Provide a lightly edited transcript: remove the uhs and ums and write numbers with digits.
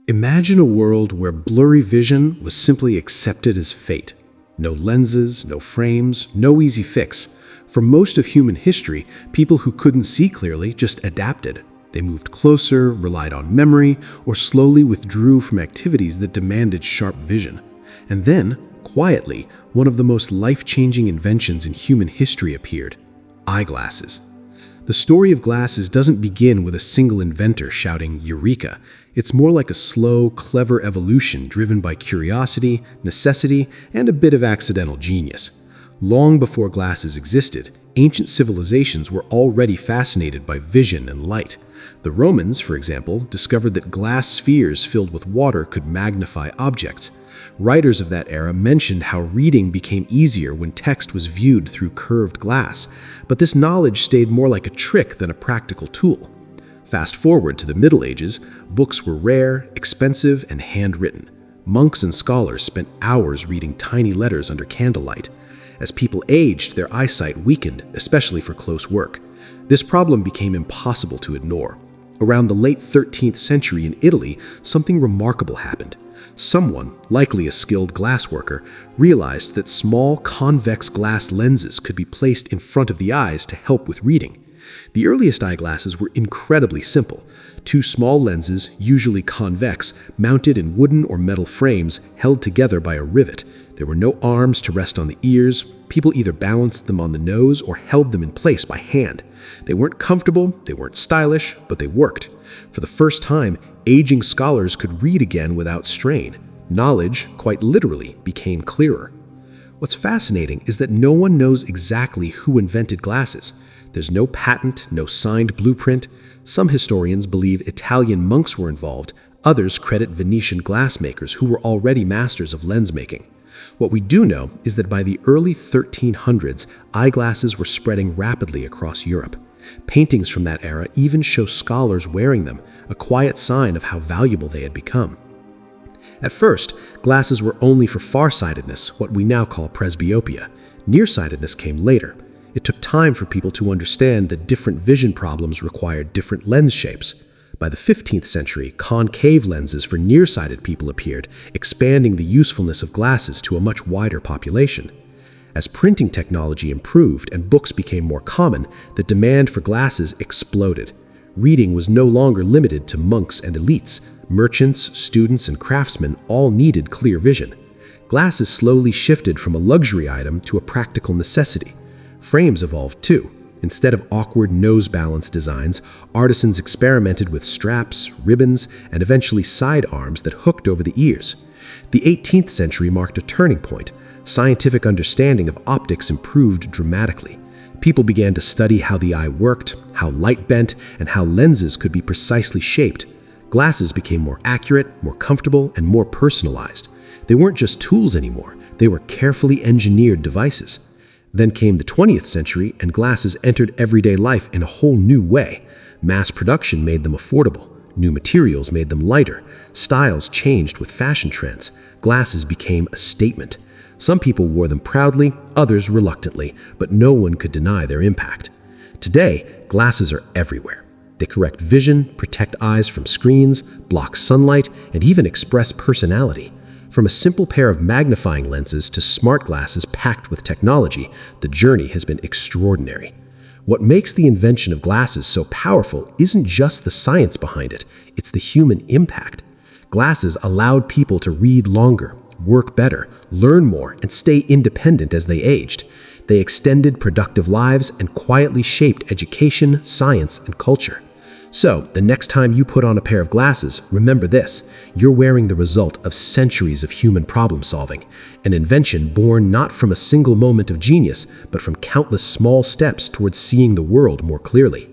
Imagine a world where blurry vision was simply accepted as fate. No lenses, no frames, no easy fix. For most of human history, people who couldn't see clearly just adapted. They moved closer, relied on memory, or slowly withdrew from activities that demanded sharp vision. And then, quietly, one of the most life-changing inventions in human history appeared: eyeglasses. The story of glasses doesn't begin with a single inventor shouting "Eureka!" It's more like a slow, clever evolution driven by curiosity, necessity, and a bit of accidental genius. Long before glasses existed, ancient civilizations were already fascinated by vision and light. The Romans, for example, discovered that glass spheres filled with water could magnify objects. Writers of that era mentioned how reading became easier when text was viewed through curved glass, but this knowledge stayed more like a trick than a practical tool. Fast forward to the Middle Ages, books were rare, expensive, and handwritten. Monks and scholars spent hours reading tiny letters under candlelight. As people aged, their eyesight weakened, especially for close work. This problem became impossible to ignore. Around the late 13th century in Italy, something remarkable happened. Someone, likely a skilled glassworker, realized that small convex glass lenses could be placed in front of the eyes to help with reading. The earliest eyeglasses were incredibly simple. Two small lenses, usually convex, mounted in wooden or metal frames held together by a rivet. There were no arms to rest on the ears. People either balanced them on the nose or held them in place by hand. They weren't comfortable, they weren't stylish, but they worked. For the first time, aging scholars could read again without strain. Knowledge, quite literally, became clearer. What's fascinating is that no one knows exactly who invented glasses. There's no patent, no signed blueprint. Some historians believe Italian monks were involved. Others credit Venetian glassmakers who were already masters of lens making. What we do know is that by the early 1300s, eyeglasses were spreading rapidly across Europe. Paintings from that era even show scholars wearing them, a quiet sign of how valuable they had become. At first, glasses were only for farsightedness, what we now call presbyopia. Nearsightedness came later. It took time for people to understand that different vision problems required different lens shapes. By the 15th century, concave lenses for nearsighted people appeared, expanding the usefulness of glasses to a much wider population. As printing technology improved and books became more common, the demand for glasses exploded. Reading was no longer limited to monks and elites. Merchants, students, and craftsmen all needed clear vision. Glasses slowly shifted from a luxury item to a practical necessity. Frames evolved too. Instead of awkward nose balance designs, artisans experimented with straps, ribbons, and eventually side arms that hooked over the ears. The 18th century marked a turning point. Scientific understanding of optics improved dramatically. People began to study how the eye worked, how light bent, and how lenses could be precisely shaped. Glasses became more accurate, more comfortable, and more personalized. They weren't just tools anymore. They were carefully engineered devices. Then came the 20th century, and glasses entered everyday life in a whole new way. Mass production made them affordable. New materials made them lighter. Styles changed with fashion trends. Glasses became a statement. Some people wore them proudly, others reluctantly, but no one could deny their impact. Today, glasses are everywhere. They correct vision, protect eyes from screens, block sunlight, and even express personality. From a simple pair of magnifying lenses to smart glasses packed with technology, the journey has been extraordinary. What makes the invention of glasses so powerful isn't just the science behind it, it's the human impact. Glasses allowed people to read longer, work better, learn more, and stay independent as they aged. They extended productive lives and quietly shaped education, science, and culture. So, the next time you put on a pair of glasses, remember this: you're wearing the result of centuries of human problem solving, an invention born not from a single moment of genius, but from countless small steps towards seeing the world more clearly.